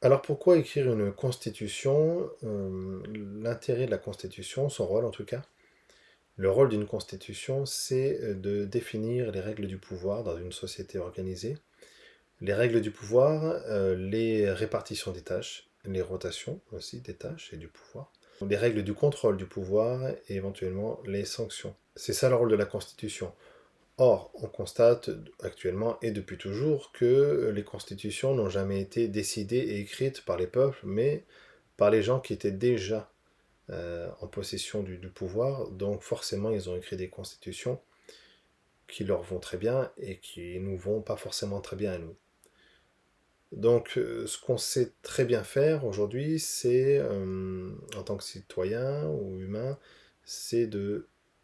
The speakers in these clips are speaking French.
Alors pourquoi écrire une constitution? L'intérêt de la constitution, son rôle en tout cas, le rôle d'une constitution, c'est de définir les règles du pouvoir dans une société organisée. Les règles du pouvoir, les répartitions des tâches, les rotations aussi des tâches et du pouvoir, les règles du contrôle du pouvoir et éventuellement les sanctions. C'est ça le rôle de la constitution. Or, on constate actuellement et depuis toujours que les constitutions n'ont jamais été décidées et écrites par les peuples, mais par les gens qui étaient déjà en possession du pouvoir. Donc forcément, ils ont écrit des constitutions qui leur vont très bien et qui nous vont pas forcément très bien à nous. Donc ce qu'on sait très bien faire aujourd'hui, c'est, en tant que citoyen ou humain, c'est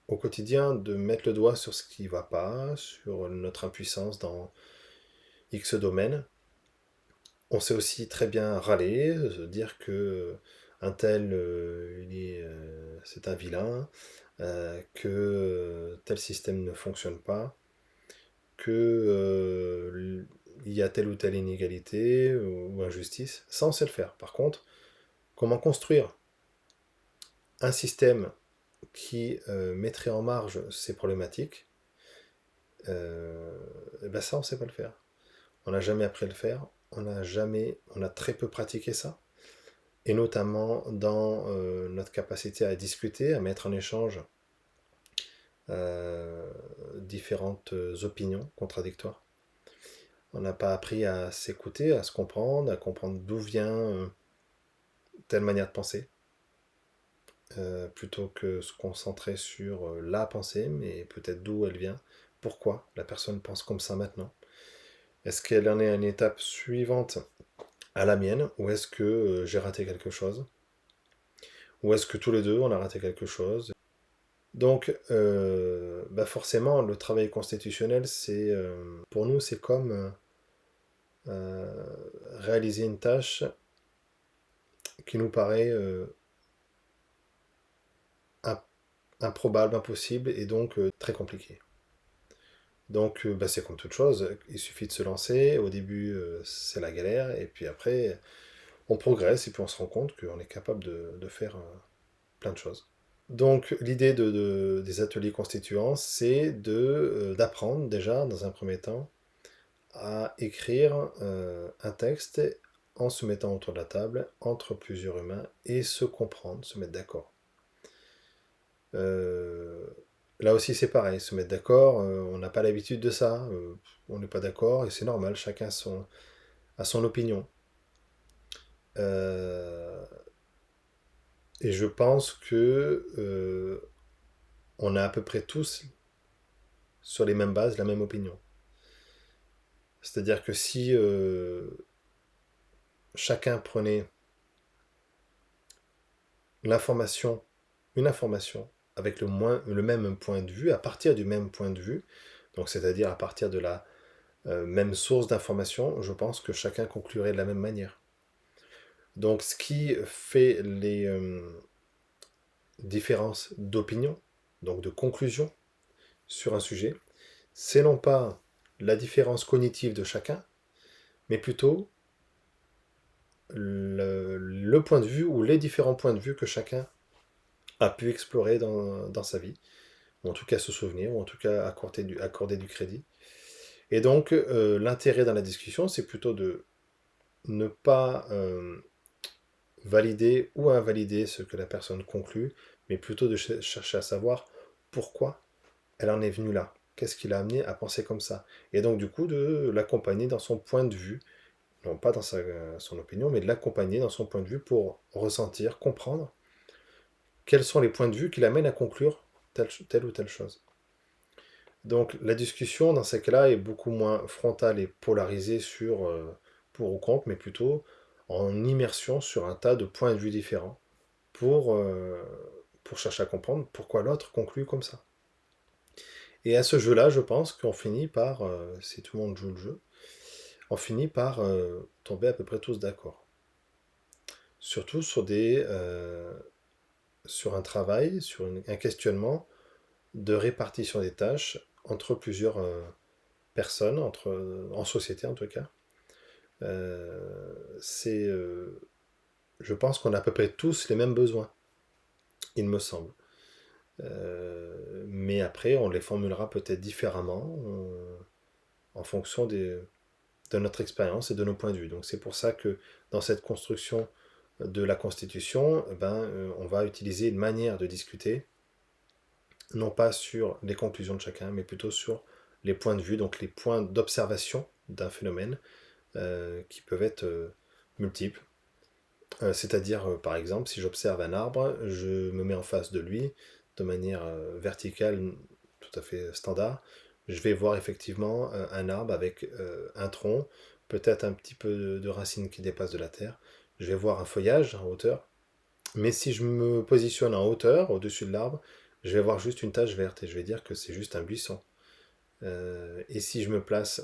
au quotidien, de mettre le doigt sur ce qui ne va pas, sur notre impuissance dans X domaine. On sait aussi très bien râler, dire que un tel, c'est un vilain, que tel système ne fonctionne pas, que il y a telle ou telle inégalité ou injustice. Ça, on sait le faire. Par contre, comment construire un système qui mettrait en marge ces problématiques, et ben ça, on ne sait pas le faire. On n'a jamais appris à le faire. On a très peu pratiqué ça. Et notamment dans notre capacité à discuter, à mettre en échange euh, différentes opinions contradictoires. On n'a pas appris à s'écouter, à se comprendre, à comprendre d'où vient telle manière de penser, plutôt que se concentrer sur la pensée, mais peut-être d'où elle vient, pourquoi la personne pense comme ça maintenant. Est-ce qu'elle en est à une étape suivante à la mienne, ou est-ce que j'ai raté quelque chose, ou est-ce que tous les deux on a raté quelque chose. Donc, bah forcément, le travail constitutionnel, pour nous, c'est comme réaliser une tâche qui nous paraît improbable, impossible, et donc très compliquée. Donc, bah, c'est comme toute chose, il suffit de se lancer. Au début, c'est la galère, et puis après, on progresse, et puis on se rend compte qu'on est capable de faire plein de choses. Donc, l'idée des ateliers constituants, c'est d'apprendre déjà, dans un premier temps, à écrire un texte en se mettant autour de la table entre plusieurs humains et se comprendre, se mettre d'accord. Euh, Là aussi c'est pareil, se mettre d'accord, on n'a pas l'habitude de ça, on n'est pas d'accord et c'est normal, chacun a son opinion. Euh, et je pense que on a à peu près tous sur les mêmes bases la même opinion. C'est-à-dire que si chacun prenait l'information, une information avec le même point de vue, à partir du même point de vue, donc c'est-à-dire à partir de la même source d'information, je pense que chacun conclurait de la même manière. Donc ce qui fait les différences d'opinion, donc de conclusion sur un sujet, c'est non pas la différence cognitive de chacun, mais plutôt le point de vue ou les différents points de vue que chacun a pu explorer dans sa vie, ou en tout cas se souvenir, ou en tout cas accorder du crédit. Et donc, l'intérêt dans la discussion, c'est plutôt de ne pas valider ou invalider ce que la personne conclut, mais plutôt de chercher à savoir pourquoi elle en est venue là. Qu'est-ce qui l'a amené à penser comme ça? Et donc, du coup, de l'accompagner dans son point de vue, non pas dans son opinion, mais de l'accompagner dans son point de vue pour ressentir, comprendre quels sont les points de vue qui l'amènent à conclure telle ou telle chose. Donc la discussion dans ces cas-là est beaucoup moins frontale et polarisée sur pour ou contre, mais plutôt en immersion sur un tas de points de vue différents pour, euh, pour chercher à comprendre pourquoi l'autre conclut comme ça. Et à ce jeu-là, je pense qu'on finit par, si tout le monde joue le jeu, on finit par tomber à peu près tous d'accord. Surtout sur un travail, sur un questionnement de répartition des tâches entre plusieurs personnes, en société en tout cas, C'est, je pense qu'on a à peu près tous les mêmes besoins, il me semble. Mais après, on les formulera peut-être différemment en fonction de notre expérience et de nos points de vue. Donc c'est pour ça que dans cette construction de la Constitution, on va utiliser une manière de discuter, non pas sur les conclusions de chacun, mais plutôt sur les points de vue, donc les points d'observation d'un phénomène qui peuvent être multiples. C'est-à-dire, par exemple, si j'observe un arbre, je me mets en face de lui de manière verticale, tout à fait standard. Je vais voir effectivement un arbre avec un tronc, peut-être un petit peu de racines qui dépassent de la terre. Je vais voir un feuillage en hauteur. Mais si je me positionne en hauteur, au-dessus de l'arbre, je vais voir juste une tache verte et je vais dire que c'est juste un buisson. Et si je me place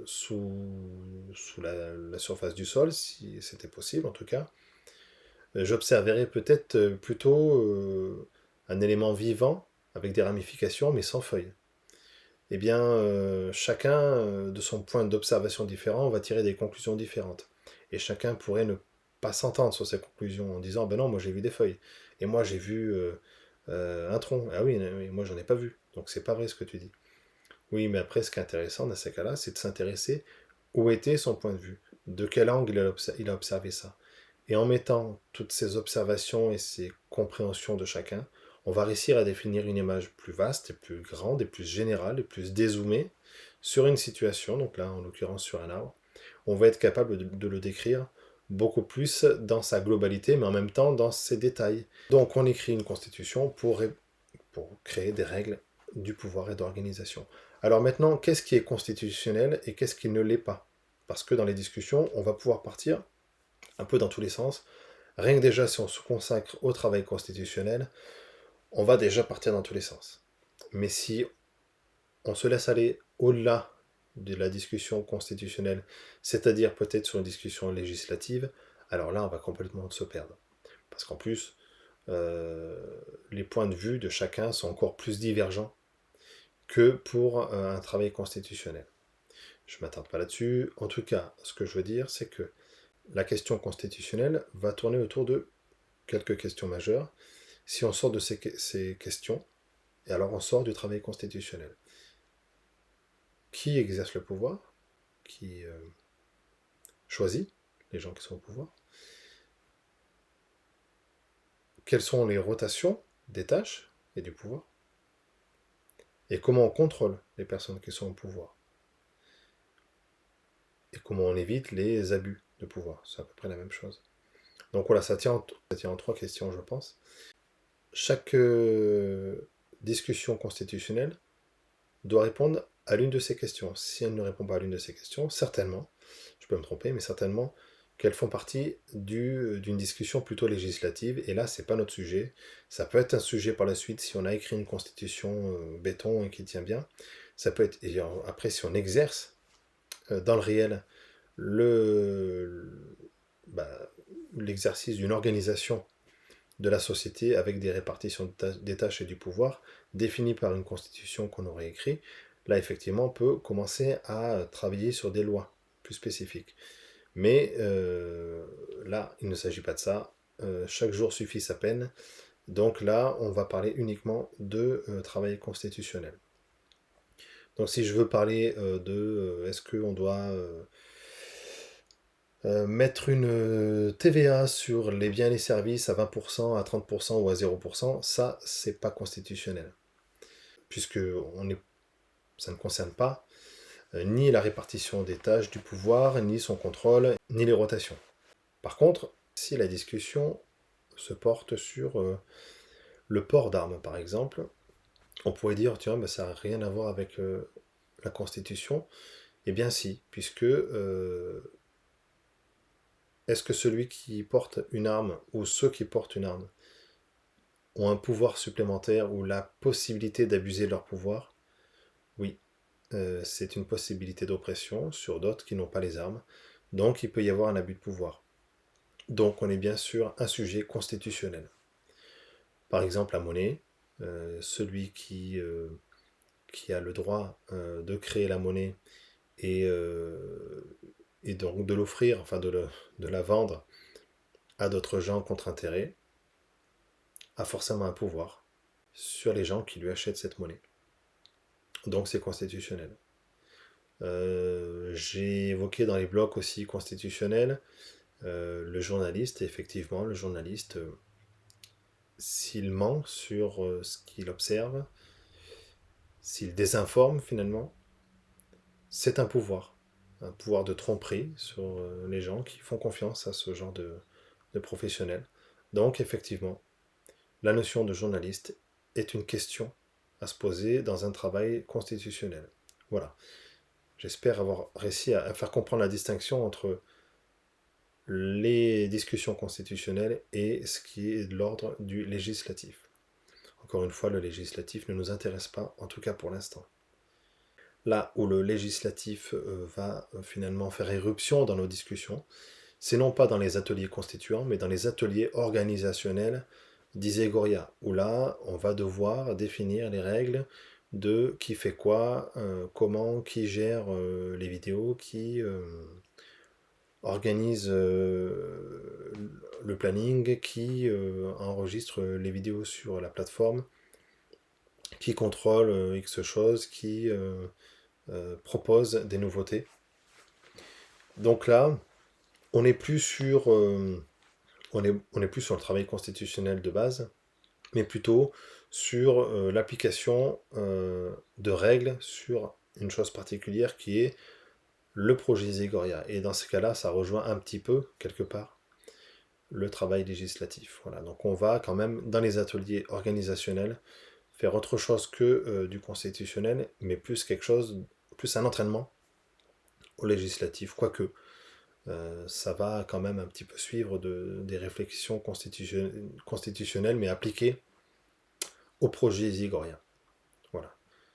sous la surface du sol, si c'était possible en tout cas, j'observerai peut-être plutôt un élément vivant avec des ramifications mais sans feuilles. Eh bien, chacun de son point d'observation différent va tirer des conclusions différentes. Et chacun pourrait ne pas s'entendre sur ces conclusions en disant ben non, moi j'ai vu des feuilles. Et moi j'ai vu un tronc. Ah oui, mais moi j'en ai pas vu. Donc c'est pas vrai ce que tu dis. Oui, mais après, ce qui est intéressant dans ces cas-là, c'est de s'intéresser où était son point de vue, de quel angle il a observé ça. Et en mettant toutes ces observations et ces compréhensions de chacun, on va réussir à définir une image plus vaste et plus grande et plus générale et plus dézoomée sur une situation, donc là en l'occurrence sur un arbre. On va être capable de le décrire beaucoup plus dans sa globalité, mais en même temps dans ses détails. Donc on écrit une constitution pour créer des règles du pouvoir et d'organisation. Alors maintenant, qu'est-ce qui est constitutionnel et qu'est-ce qui ne l'est pas? Parce que dans les discussions, on va pouvoir partir un peu dans tous les sens. Rien que déjà, si on se consacre au travail constitutionnel, on va déjà partir dans tous les sens. Mais si on se laisse aller au-delà de la discussion constitutionnelle, c'est-à-dire peut-être sur une discussion législative, alors là, on va complètement se perdre. Parce qu'en plus, euh, les points de vue de chacun sont encore plus divergents que pour un travail constitutionnel. Je ne m'attarde pas là-dessus. En tout cas, ce que je veux dire, c'est que la question constitutionnelle va tourner autour de quelques questions majeures. Si on sort de ces questions, et alors on sort du travail constitutionnel. Qui exerce le pouvoir? Qui choisit les gens qui sont au pouvoir? Quelles sont les rotations des tâches et du pouvoir? Et comment on contrôle les personnes qui sont au pouvoir? Et comment on évite les abus de pouvoir? C'est à peu près la même chose. Donc voilà, ça tient en trois questions, je pense. Chaque discussion constitutionnelle doit répondre à l'une de ces questions. Si elle ne répond pas à l'une de ces questions, certainement, je peux me tromper, mais certainement qu'elles font partie d'une discussion plutôt législative, et là, c'est pas notre sujet. Ça peut être un sujet par la suite si on a écrit une constitution béton et qui tient bien. Ça peut être, et après, si on exerce dans le réel le, bah, l'exercice d'une organisation de la société avec des répartitions des tâches et du pouvoir définies par une constitution qu'on aurait écrite, là effectivement on peut commencer à travailler sur des lois plus spécifiques. Mais là, il ne s'agit pas de ça. Chaque jour suffit sa peine. Donc là, on va parler uniquement de travail constitutionnel. Donc si je veux parler de est-ce qu'on doit mettre une TVA sur les biens et les services à 20%, à 30% ou à 0%, ça, c'est pas constitutionnel. Puisque ça ne concerne pas ni la répartition des tâches du pouvoir, ni son contrôle, ni les rotations. Par contre, si la discussion se porte sur le port d'armes, par exemple, on pourrait dire, tiens, ben, ça n'a rien à voir avec la Constitution. Eh bien si, puisque est-ce que celui qui porte une arme, ou ceux qui portent une arme, ont un pouvoir supplémentaire ou la possibilité d'abuser de leur pouvoir? Oui, c'est une possibilité d'oppression sur d'autres qui n'ont pas les armes. Donc il peut y avoir un abus de pouvoir. Donc on est bien sûr un sujet constitutionnel. Par exemple la monnaie, celui qui a le droit de créer la monnaie et et donc de l'offrir, enfin de la vendre à d'autres gens contre intérêt, a forcément un pouvoir sur les gens qui lui achètent cette monnaie. Donc c'est constitutionnel. J'ai évoqué dans les blocs aussi constitutionnels le journaliste, et effectivement, le journaliste, s'il ment sur ce qu'il observe, s'il désinforme finalement, c'est un pouvoir de tromperie sur les gens qui font confiance à ce genre de professionnels. Donc effectivement, la notion de journaliste est une question à se poser dans un travail constitutionnel. Voilà. J'espère avoir réussi à faire comprendre la distinction entre les discussions constitutionnelles et ce qui est de l'ordre du législatif. Encore une fois, le législatif ne nous intéresse pas, en tout cas pour l'instant. Là où le législatif va finalement faire éruption dans nos discussions, c'est non pas dans les ateliers constituants, mais dans les ateliers organisationnels d'Iségoria, où là, on va devoir définir les règles de qui fait quoi, comment, qui gère les vidéos, qui organise le planning, qui enregistre les vidéos sur la plateforme, qui contrôle X choses, qui propose des nouveautés. Donc là, on n'est plus sur on n'est plus sur le travail constitutionnel de base, mais plutôt sur l'application de règles sur une chose particulière qui est le projet Zégoria. Et dans ce cas-là, ça rejoint un petit peu, quelque part, le travail législatif. Voilà. Donc on va quand même, dans les ateliers organisationnels, faire autre chose que du constitutionnel, mais plus quelque chose, plus un entraînement au législatif, quoique ça va quand même un petit peu suivre des réflexions constitutionnelles, mais appliquées au projet Zégoria.